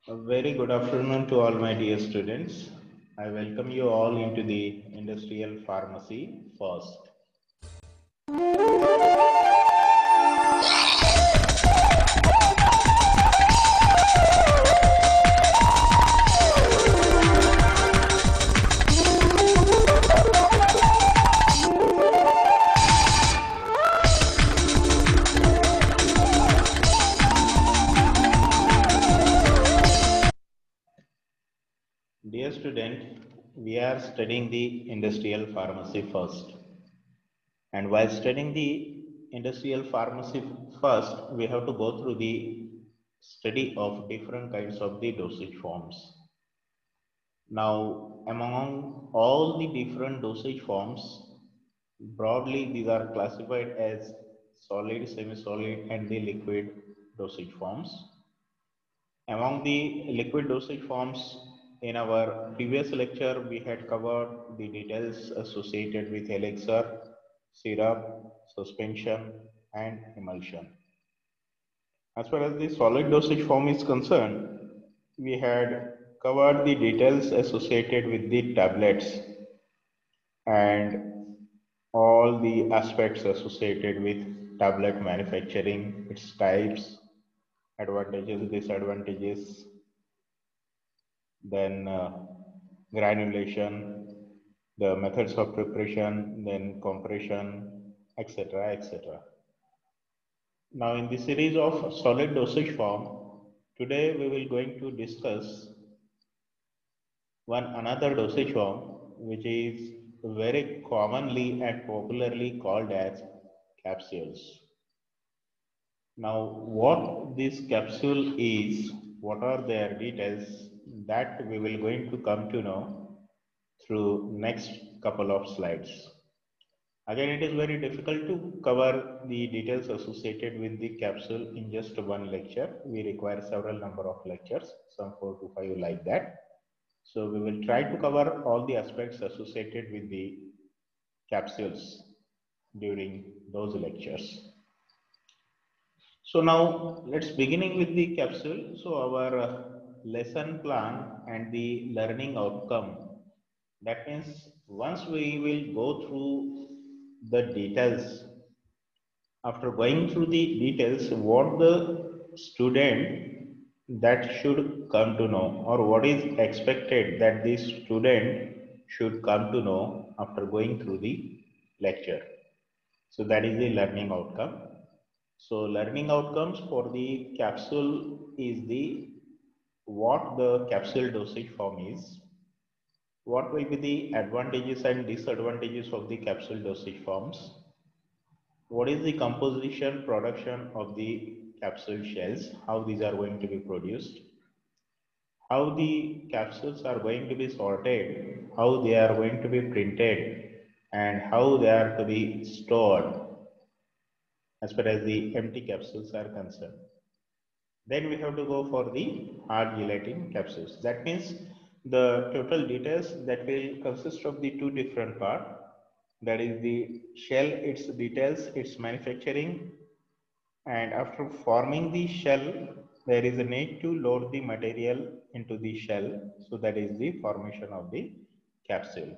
A very good afternoon to all my dear students. I welcome you all into the Industrial Pharmacy first. Dear student, we are studying the Industrial Pharmacy first. And while studying the Industrial Pharmacy first, we have to go through the study of different kinds of the dosage forms. Now, among all the different dosage forms, broadly these are classified as solid, semi-solid, and the liquid dosage forms. Among the liquid dosage forms, in our previous lecture, we had covered the details associated with elixir, syrup, suspension, and emulsion. As far as the solid dosage form is concerned, we had covered the details associated with the tablets and all the aspects associated with tablet manufacturing, its types, advantages, disadvantages, then granulation, the methods of preparation, then compression, etc. etc. Now, in the series of solid dosage form, today we will going to discuss one another dosage form which is very commonly and popularly called as capsules. Now, what this capsule is, what are their details, that we will going to come to know through next couple of slides. Again, it is very difficult to cover the details associated with the capsule in just one lecture. We require several number of lectures, some 4 to 5 like that. So we will try to cover all the aspects associated with the capsules during those lectures. So now let's beginning with the capsule. So our lesson plan and the learning outcome. That means once we will go through the details, after going through the details, what the student that should come to know or what is expected that the student should come to know after going through the lecture. So that is the learning outcome. So learning outcomes for the capsule is the what the capsule dosage form is, what will be the advantages and disadvantages of the capsule dosage forms, what is the composition production of the capsule shells, how these are going to be produced, how the capsules are going to be sorted, how they are going to be printed, and how they are to be stored as far as the empty capsules are concerned. Then we have to go for the hard gelatin capsules. That means the total details that will consist of the two different parts. That is the shell, its details, its manufacturing, and after forming the shell, there is a need to load the material into the shell. So that is the formation of the capsule.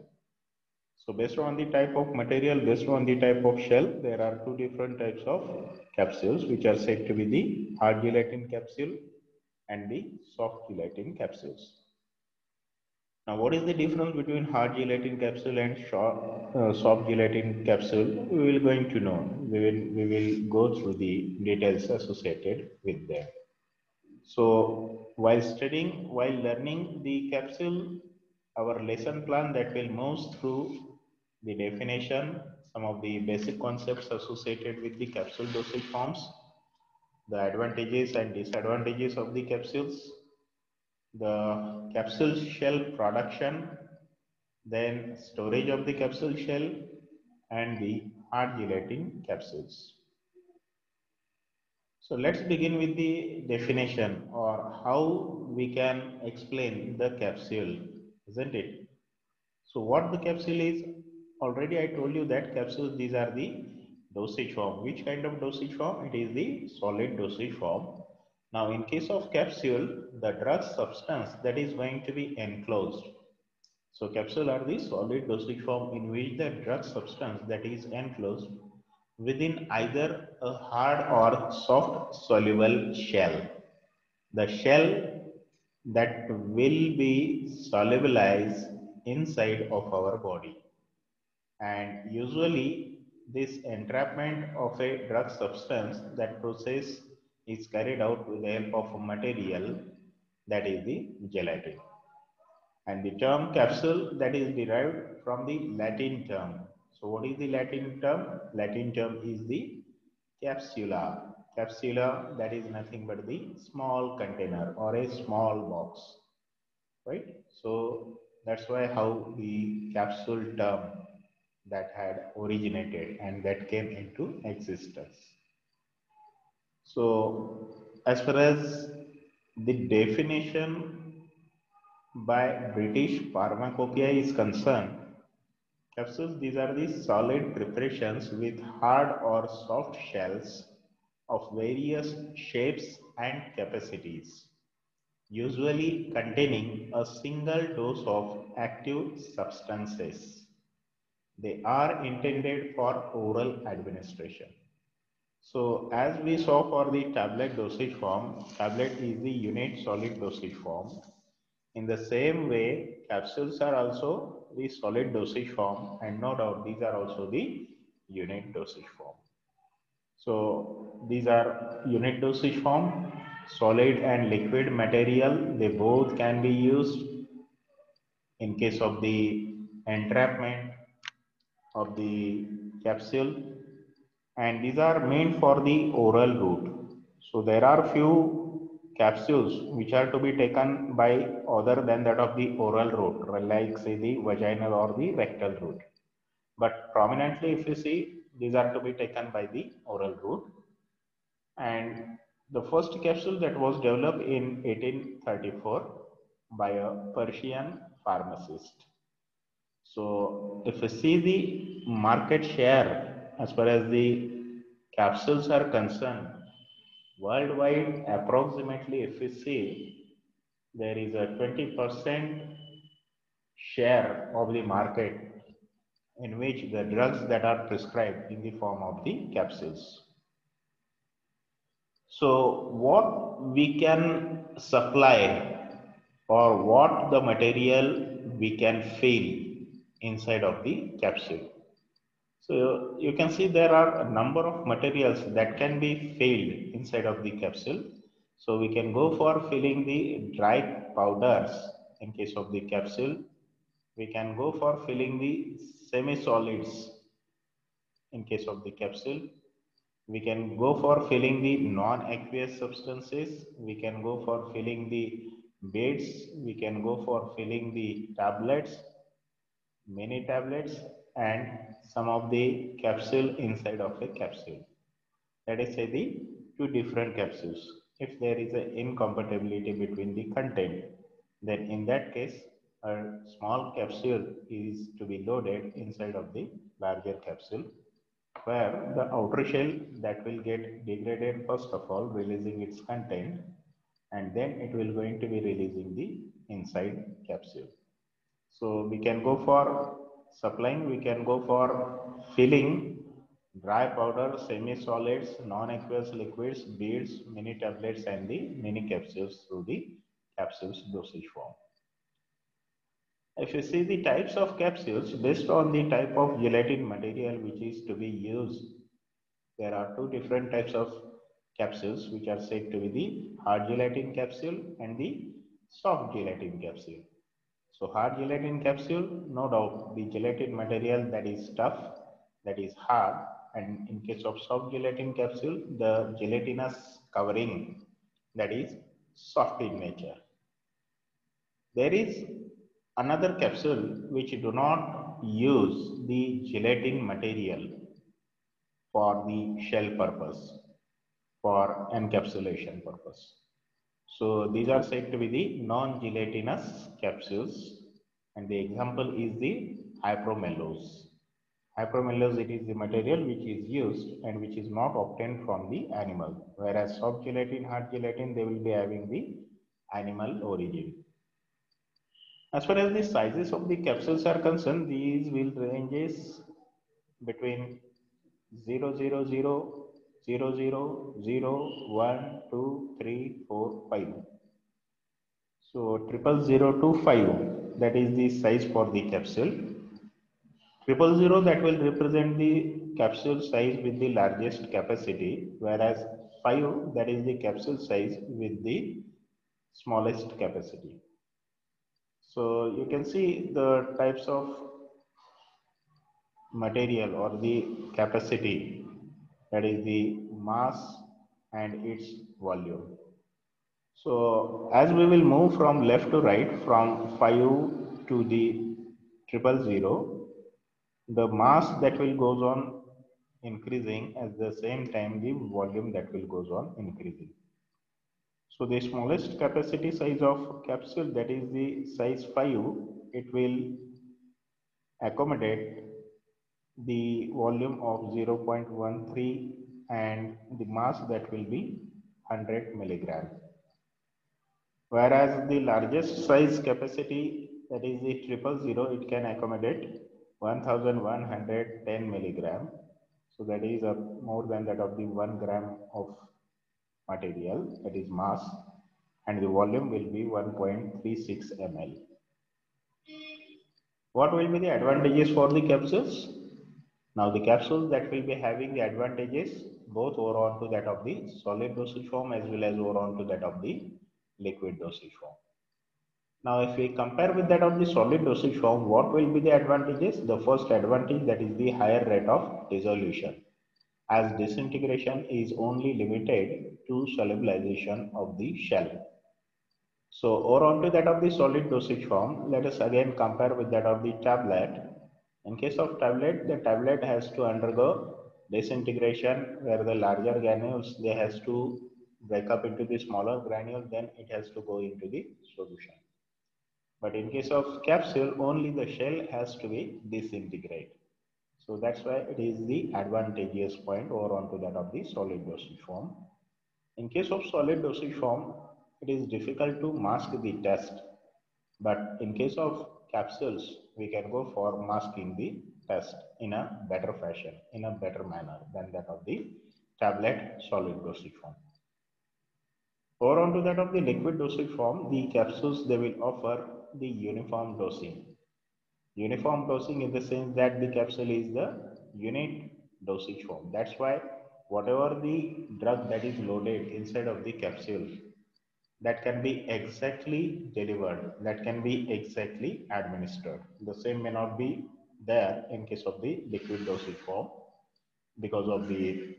So based on the type of material, based on the type of shell, there are two different types of capsules which are said to be the hard gelatin capsule and the soft gelatin capsules. Now, what is the difference between hard gelatin capsule and soft gelatin capsule? We will going to know. We will go through the details associated with them. So, while studying, while learning the capsule, our lesson plan that will move through the definition, some of the basic concepts associated with the capsule dosage forms, the advantages and disadvantages of the capsules, the capsule shell production, then storage of the capsule shell, and the hard gelatin capsules. So let's begin with the definition or how we can explain the capsule, isn't it? So what the capsule is, already I told you that capsules, these are the dosage form. Which kind of dosage form? It is the solid dosage form. Now, in case of capsule, the drug substance that is going to be enclosed. So capsule are the solid dosage form in which the drug substance that is enclosed within either a hard or soft soluble shell. The shell that will be solubilized inside of our body. And usually this entrapment of a drug substance, that process is carried out with the help of a material that is the gelatin. And the term capsule, that is derived from the Latin term. So what is the Latin term? Latin term is the capsula. Capsula, that is nothing but the small container or a small box, right? So that's why how the capsule term that had originated and that came into existence. So as far as the definition by British Pharmacopoeia is concerned, capsules, these are the solid preparations with hard or soft shells of various shapes and capacities, usually containing a single dose of active substances. They are intended for oral administration. So as we saw for the tablet dosage form, tablet is the unit solid dosage form. In the same way, capsules are also the solid dosage form, and no doubt these are also the unit dosage form. So these are unit dosage form, solid and liquid material, they both can be used in case of the entrapment of the capsule, and these are meant for the oral route. So there are few capsules which are to be taken by other than that of the oral route, like say the vaginal or the rectal route. But prominently, if you see, these are to be taken by the oral route. And the first capsule that was developed in 1834 by a Persian pharmacist. So if you see the market share as far as the capsules are concerned, worldwide approximately if we see, there is a 20% share of the market in which the drugs that are prescribed in the form of the capsules. So what we can supply or what the material we can fill inside of the capsule. So you can see there are a number of materials that can be filled inside of the capsule. So we can go for filling the dry powders in case of the capsule. We can go for filling the semi-solids in case of the capsule. We can go for filling the non-aqueous substances. We can go for filling the beads. We can go for filling the tablets, mini tablets, and some of the capsule inside of a capsule. That is say the two different capsules. If there is an incompatibility between the content, then in that case, a small capsule is to be loaded inside of the larger capsule, where the outer shell that will get degraded first of all, releasing its content, and then it will going to be releasing the inside capsule. So we can go for supplying, we can go for filling dry powder, semi-solids, non-aqueous liquids, beads, mini tablets, and the mini capsules through the capsules dosage form. If you see the types of capsules, based on the type of gelatin material which is to be used, there are two different types of capsules which are said to be the hard gelatin capsule and the soft gelatin capsule. So hard gelatin capsule, no doubt the gelatin material that is tough, that is hard, and in case of soft gelatin capsule, the gelatinous covering that is soft in nature. There is another capsule which do not use the gelatin material for the shell purpose, for encapsulation purpose. So these are said to be the non-gelatinous capsules, and the example is the hypromellose. Hypromellose, it is the material which is used and which is not obtained from the animal. Whereas soft gelatin, hard gelatin, they will be having the animal origin. As far as the sizes of the capsules are concerned, these will ranges between 0, 0, 0, 0, 0, 0, 1, 2, 3, 4, 5. So 00025, that is the size for the capsule. 000, that will represent the capsule size with the largest capacity, whereas 5, that is the capsule size with the smallest capacity. So you can see the types of material or the capacity, that is the mass and its volume. So as we will move from left to right, from 5 to the 000, the mass that will goes on increasing, at the same time the volume that will goes on increasing. So the smallest capacity size of capsule, that is the size 5, it will accommodate the volume of 0.13 and the mass that will be 100 milligram. Whereas the largest size capacity, that is the 000, it can accommodate 1110 milligram. So that is more than that of the 1 gram of material, that is mass, and the volume will be 1.36 ml. What will be the advantages for the capsules? Now the capsules that will be having the advantages both over on to that of the solid dosage form as well as over on to that of the liquid dosage form. Now if we compare with that of the solid dosage form, what will be the advantages? The first advantage, that is the higher rate of dissolution, as disintegration is only limited to solubilization of the shell. So over on to that of the solid dosage form, let us again compare with that of the tablet. In case of tablet, the tablet has to undergo disintegration, where the larger granules, they has to break up into the smaller granule, then it has to go into the solution. But in case of capsule, only the shell has to be disintegrated. So that's why it is the advantageous point over on to that of the solid dosage form. In case of solid dosage form, it is difficult to mask the test. But in case of capsules, we can go for masking the test in a better fashion, in a better manner than that of the tablet solid dosage form. Over on to that of the liquid dosage form, the capsules, they will offer the uniform dosing. Uniform dosing in the sense that the capsule is the unit dosage form. That's why whatever the drug that is loaded inside of the capsule, that can be exactly delivered, that can be exactly administered. The same may not be there in case of the liquid dosage form because of the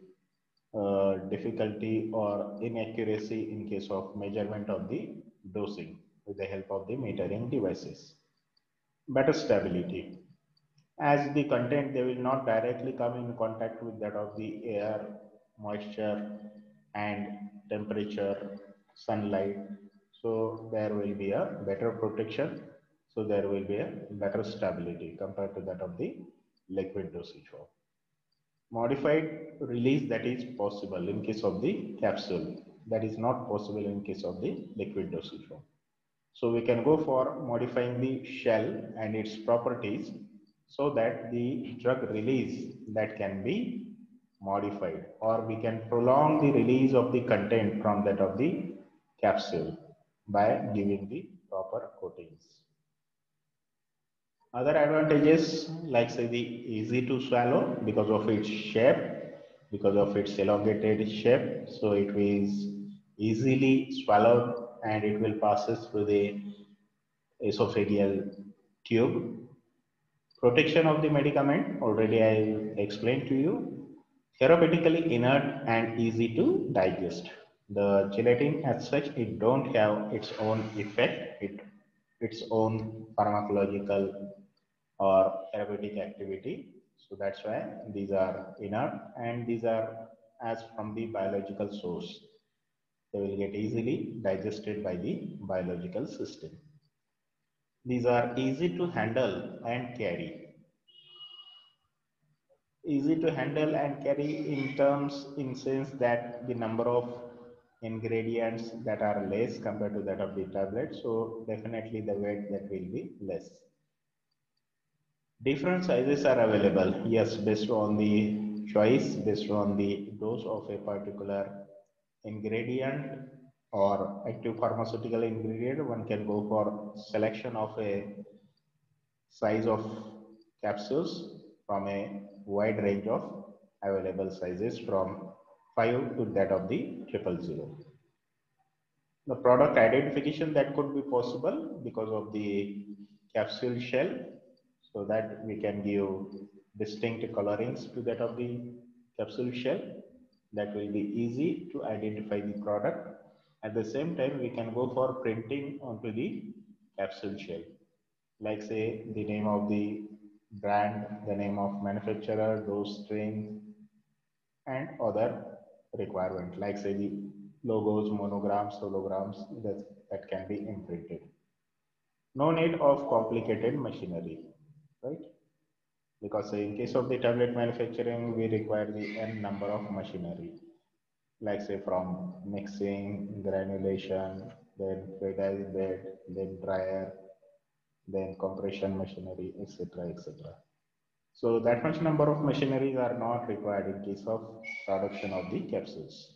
difficulty or inaccuracy in case of measurement of the dosing with the help of the metering devices. Better stability, as the content, they will not directly come in contact with that of the air, moisture and temperature, sunlight. So there will be a better protection. So there will be a better stability compared to that of the liquid dosage form. Modified release, that is possible in case of the capsule, that is not possible in case of the liquid dosage form. So we can go for modifying the shell and its properties so that the drug release, that can be modified, or we can prolong the release of the content from that of the capsule by giving the proper coatings. Other advantages, like say the easy to swallow because of its shape, because of its elongated shape. So it is easily swallowed and it will passes through the esophageal tube. Protection of the medicament, already I explained to you. Therapeutically inert and easy to digest. The gelatin as such, it don't have its own effect, its own pharmacological or therapeutic activity. So that's why these are inert and these are as from the biological source. They will get easily digested by the biological system. These are easy to handle and carry. easy to handle and carry in sense that the number of ingredients that are less compared to that of the tablet. So definitely the weight that will be less. Different sizes are available. Yes, based on the choice, based on the dose of a particular ingredient or active pharmaceutical ingredient, one can go for selection of a size of capsules from a wide range of available sizes from 5 to that of the 000. The product identification that could be possible because of the capsule shell, so that we can give distinct colorings to that of the capsule shell. That will be easy to identify the product. At the same time, we can go for printing onto the capsule shell, like say the name of the brand, the name of manufacturer, dose strength, and other requirement, like say the logos, monograms, holograms that can be imprinted. No need of complicated machinery, right? Because in case of the tablet manufacturing, we require the n number of machinery, like say from mixing, granulation, then fluidized bed, then dryer, then compression machinery, etc., etc. So that much number of machineries are not required in case of production of the capsules.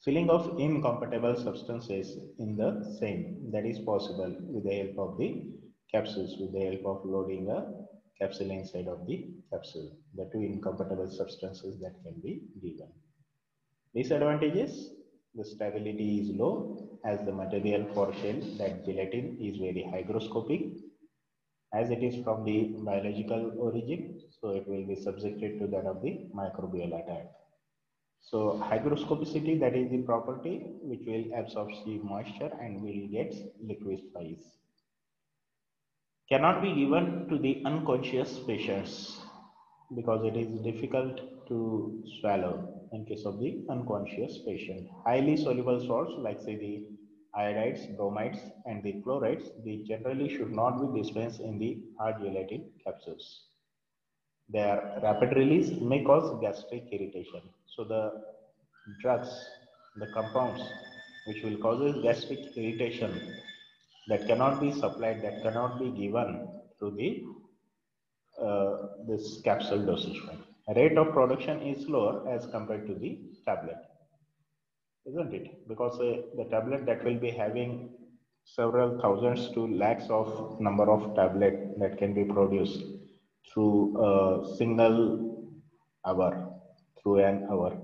Filling of incompatible substances in the same, that is possible with the help of the capsules, with the help of loading a capsule inside of the capsule. The two incompatible substances that can be given. Disadvantages: the stability is low as the material for shell, that gelatin, is very hygroscopic as it is from the biological origin, so it will be subjected to that of the microbial attack. So hygroscopicity, that is the property which will absorb the moisture and will get liquefies. Cannot be given to the unconscious patients because it is difficult to swallow in case of the unconscious patient. Highly soluble salts like say the iodides, bromides, and the chlorides, they generally should not be dispensed in the hard gelatin capsules. Their rapid release may cause gastric irritation. So the drugs, the compounds which will cause gastric irritation, that cannot be supplied, that cannot be given through the this capsule dosage form. Rate of production is lower as compared to the tablet, isn't it? Because the tablet that will be having several thousands to lakhs of number of tablet that can be produced through a single hour, through an hour,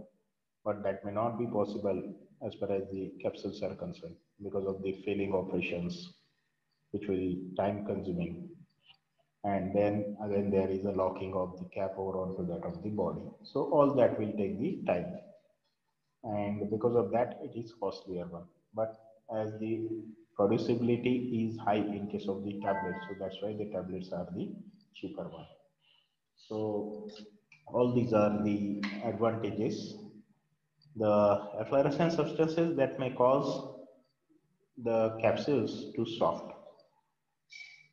but that may not be possible as far as the capsules are concerned because of the filling operations, which will be time consuming. And then again, there is a locking of the cap over onto that of the body. So all that will take the time. And because of that, it is costlier one. But as the producibility is high in case of the tablets, so that's why the tablets are the cheaper one. So all these are the advantages. The efflorescent substances that may cause the capsules to soft.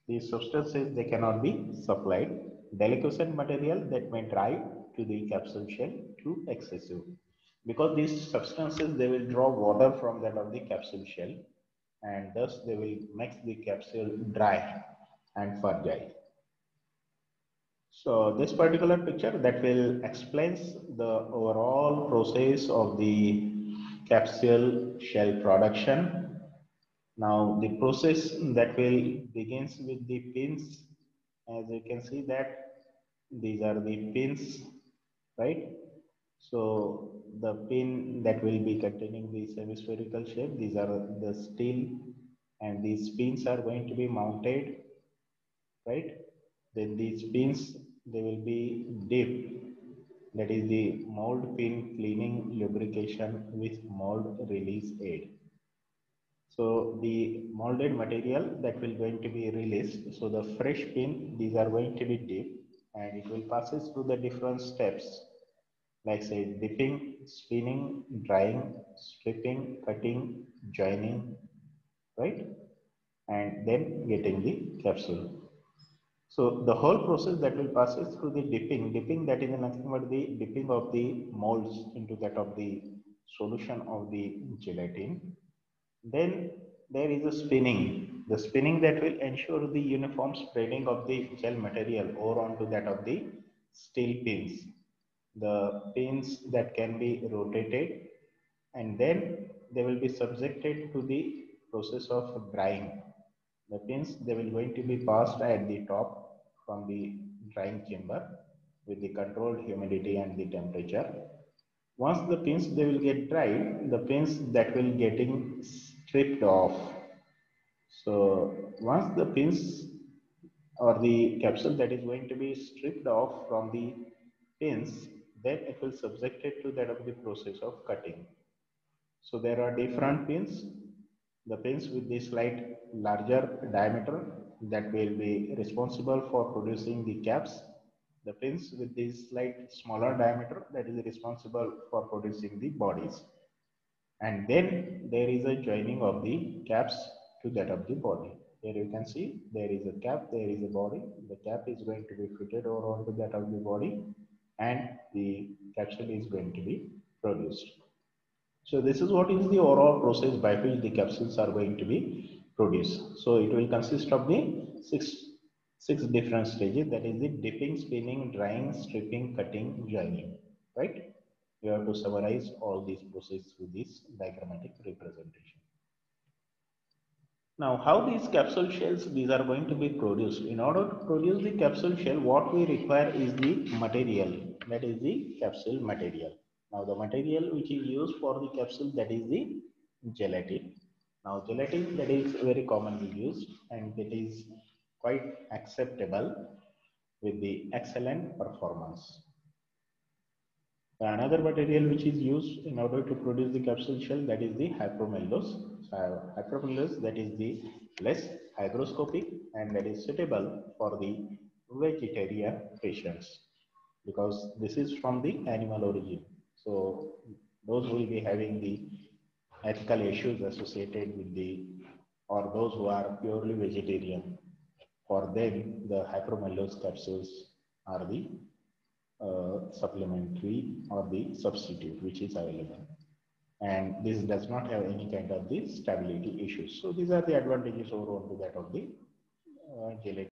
These substances, they cannot be supplied. Deliquescent material that may dry to the capsule shell too excessive. Because these substances, they will draw water from that of the capsule shell, and thus they will make the capsule dry and fragile. So this particular picture that will explains the overall process of the capsule shell production. Now the process that will begins with the pins. As you can see that these are the pins, right? So the pin that will be containing the semi-spherical shape, these are the steel, and these pins are going to be mounted, right? Then these pins, they will be dipped. That is the mold pin cleaning lubrication with mold release aid. So the molded material that will going to be released. So the fresh pin, these are going to be dipped and it will passes through the different steps, like say dipping, spinning, drying, stripping, cutting, joining, right? And then getting the capsule. So the whole process that will pass is through the dipping. Dipping, that is nothing but the dipping of the molds into that of the solution of the gelatin. Then there is a spinning. The spinning that will ensure the uniform spreading of the gel material over onto that of the steel pins. The pins that can be rotated, and then they will be subjected to the process of drying. The pins, they will going to be passed at the top from the drying chamber with the controlled humidity and the temperature. Once the pins they will get dried, the pins that will getting stripped off. So once the pins or the capsule that is going to be stripped off from the pins, then it will subjected to that of the process of cutting. So there are different pins. The pins with the slight larger diameter that will be responsible for producing the caps. The pins with the slight smaller diameter that is responsible for producing the bodies. And then there is a joining of the caps to that of the body. Here you can see there is a cap, there is a body. The cap is going to be fitted over onto that of the body, and the capsule is going to be produced. So this is what is the overall process by which the capsules are going to be produced. So it will consist of the six different stages, that is the dipping, spinning, drying, stripping, cutting, joining, right? You have to summarize all these processes through this diagrammatic representation. Now, how these capsule shells, these are going to be produced. In order to produce the capsule shell, what we require is the material, that is the capsule material. Now, the material which is used for the capsule, that is the gelatin. Now, gelatin, that is very commonly used and it is quite acceptable with the excellent performance. Another material which is used in order to produce the capsule shell, that is the hypromellose. Hypromellose, that is the less hygroscopic and that is suitable for the vegetarian patients because this is from the animal origin. So those will be having the ethical issues associated with the, or those who are purely vegetarian, for them the hypromellose capsules are the supplementary or the substitute which is available, and this does not have any kind of the stability issues. So these are the advantages over onto that of the gelatin.